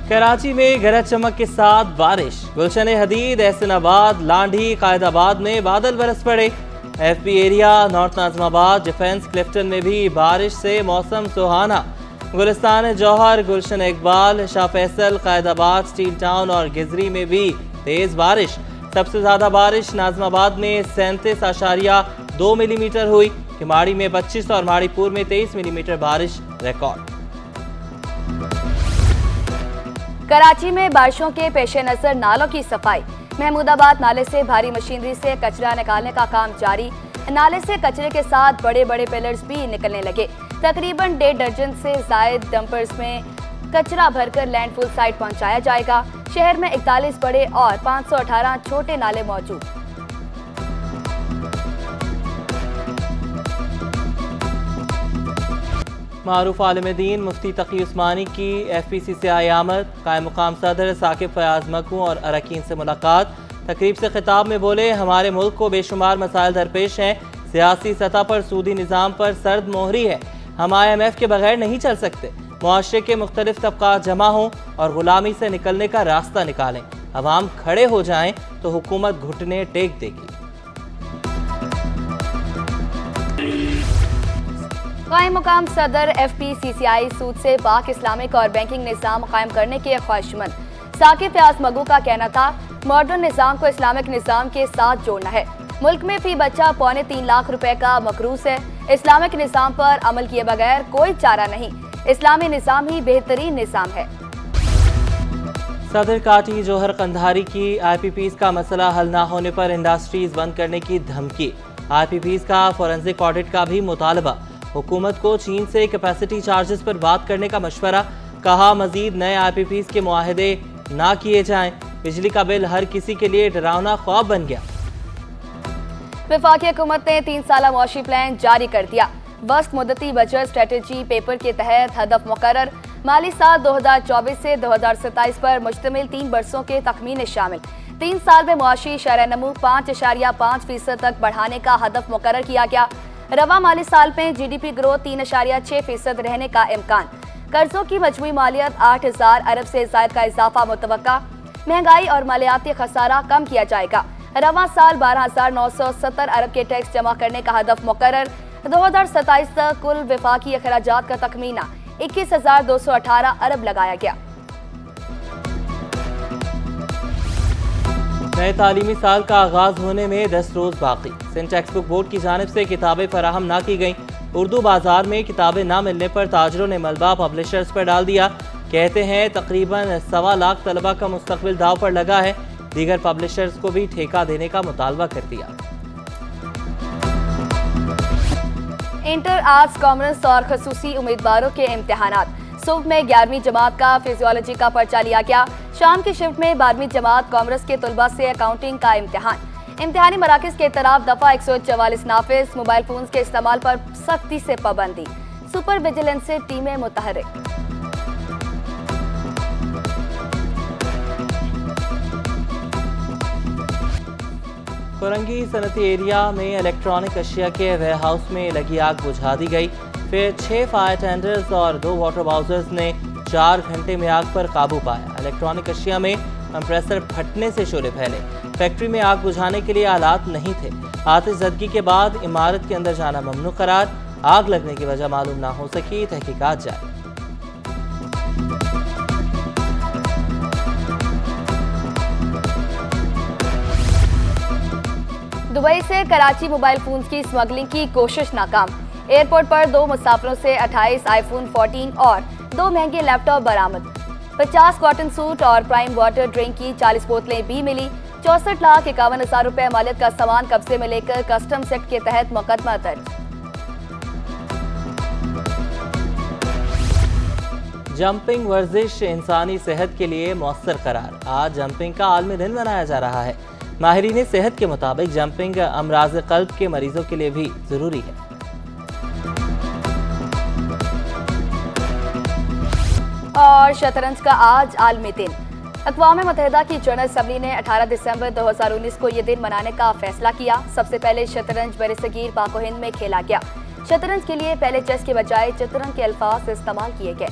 कराची में गरज चमक के साथ बारिश। गुलशन हदीद, एहसनाबाद, लांढी, कायदाबाद में बादल बरस पड़े। FP area, north Najmabad, defence, Clifton में भी बारिश से मौसम सुहाना। गुलिस्तान जौहर, गुलशन इकबाल, शाह फैसल, कायदाबाद, स्टील टाउन और गिजरी में भी तेज बारिश। सबसे ज्यादा बारिश नाजमाबाद में 37.2 मिलीमीटर हुई। किमाड़ी में 25 और माड़ीपुर में 23 मिलीमीटर बारिश रिकॉर्ड। कराची में बारिशों के पेश नजर नालों की सफाई। महमूदाबाद नाले से भारी मशीनरी से कचरा निकालने का काम जारी। नाले से कचरे के साथ बड़े बड़े पिलर्स भी निकलने लगे। तकरीबन 1.5 दर्जन से जायद डंपर्स में कचरा भरकर लैंडफुल साइट पहुंचाया जाएगा। शहर में 41 बड़े और 518 छोटे नाले मौजूद। मारूफ आलिम दीन मुफ्ती तकी उस्मानी की FPC से आई आमद। कायम मुकाम सदर साकिब फयाज मकू और अरकान से मुलाकात। तकरीब से खिताब में बोले, हमारे मुल्क को बेशुमार मसाइल दरपेश हैं। सियासी सतह पर सूदी निज़ाम पर सर्द मोहरी है। हम IMF के बगैर नहीं चल सकते। मुआशरे के मुख्तलिफ तबका जमा हों और गुलामी से निकलने का रास्ता निकालें। अवाम खड़े हो जाएं तो हुकूमत घुटने टेक देगी। कायम मुकाम सदर FPCCI सूद से पाक इस्लामिक और बैंकिंग निज़ाम कायम करने के ख्वाहिशमंद। साकिब फयाज मगू का कहना था, मॉडर्न निज़ाम को इस्लामिक निज़ाम के साथ जोड़ना है। मुल्क में फी बच्चा 3.25 लाख रुपए का मकरूज है। इस्लामिक निज़ाम पर अमल किए बगैर कोई चारा नहीं। इस्लामी निज़ाम ही बेहतरीन निज़ाम है। सदर काटी जौहर कंधारी की IPPs का मसला हल न होने पर इंडस्ट्रीज बंद करने की धमकी। IPPs का फॉरेंसिक ऑडिट का भी मुतालबा। हुकूमत को चीन से कैपेसिटी चार्जेस पर बात करने का मशवरा। कहा, मजीद नए IPPs के मुआहदे ना किए जाएं। बिजली का बिल हर किसी के लिए डरावना ख्वाब बन गया। वफाकी हुकूमत ने 3 साला मुआशी प्लान जारी कर दिया। वस्त मुद्दती बजट स्ट्रेटजी पेपर के तहत हदफ मुकर्रर। माली साल 2024 से 2027 पर मुश्तमिल 3 बरसों के तखमीने शामिल। 3 साल में मुआशी शरह नमू 5.5% तक बढ़ाने का हदफ मुकर्रर किया गया। रवा माली साल में GDP ग्रोथ 3.6% रहने का इम्कान। कर्जों की मजमूई मालियत 8,000 अरब से ज़ायद का इजाफा मुतवक्का। महंगाई और मालियाती खसारा कम किया जाएगा। रवा साल 12,970 अरब के टैक्स जमा करने का हदफ मुकर्रर। 2027 तक कुल वफाकी अखराजात का तखमीना 21,218 अरब लगाया गया। नए तालीमी साल का आगाज होने में 10 रोज बाकी। सिंध टेक्स्ट बुक बोर्ड की जानिब से किताबें फराहम ना की गईं। उर्दू बाजार में किताबें ना मिलने पर ताजरों ने मलबा पब्लिशर्स पर डाल दिया। कहते हैं तकरीबन 1.25 लाख तलबा का मुस्तकबिल दाव पर लगा है। दीगर पब्लिशर्स को भी ठेका देने का मुतालबा कर दिया। इंटर, आर्ट्स, कॉमर्स और खसूसी उम्मीदवारों के इम्तिहानात। सुबह में 11वीं जमात का फिजियोलॉजी का पर्चा लिया गया। शाम की शिफ्ट में 12वीं जमात कॉमर्स के तुलबा से अकाउंटिंग का इम्तिहान। इम्तिहानी मराकज़ के तरफ दफ़ा 144 नाफिज। मोबाइल फोन के इस्तेमाल पर सख्ती से पाबंदी। सुपर विजिलेंस से टीमें मुतहर्रिक। कोरंगी सनती एरिया में इलेक्ट्रॉनिक अशिया के वेयर हाउस में लगी आग बुझा दी गई। फिर 6 फायर टेंडर्स और 2 वाटर बाउजर्स ने 4 घंटे में आग पर काबू पाया। इलेक्ट्रॉनिक अशिया में कंप्रेसर फटने से शोले फैले। फैक्ट्री में आग बुझाने के लिए आलात नहीं थे। आतिशज़दगी के बाद इमारत के अंदर जाना ममनू करार। आग लगने की वजह मालूम ना हो सकी। तहकीकात जारी। दुबई से कराची मोबाइल फोन की स्मगलिंग की कोशिश नाकाम। एयरपोर्ट पर 2 मुसाफिरों से 28 iPhone 14 और 2 महंगे लैपटॉप बरामद। 50 कॉटन सूट और प्राइम वाटर ड्रिंक की 40 बोतलें भी मिली। 64,51,000 रुपए मालियत का सामान कब्जे में लेकर कस्टम्स एक्ट के तहत मुकदमा दर्ज। जंपिंग वर्जिश इंसानी सेहत के लिए मौसर करार। आज जंपिंग का आलमी दिन मनाया जा रहा है। माहिरीन सेहत के मुताबिक जंपिंग अमराज कल्ब के मरीजों के लिए भी जरूरी है। और शतरंज का आज आलमी दिन। अक़वाम मुत्तहिदा की जनरल असम्बली ने 18 दिसंबर 2019 को ये दिन मनाने का फैसला किया। सबसे पहले शतरंज बरसगीर पाक हिंद में खेला गया। शतरंज के लिए पहले चेस के बजाय चतुरंग के अल्फाज इस्तेमाल किए गए।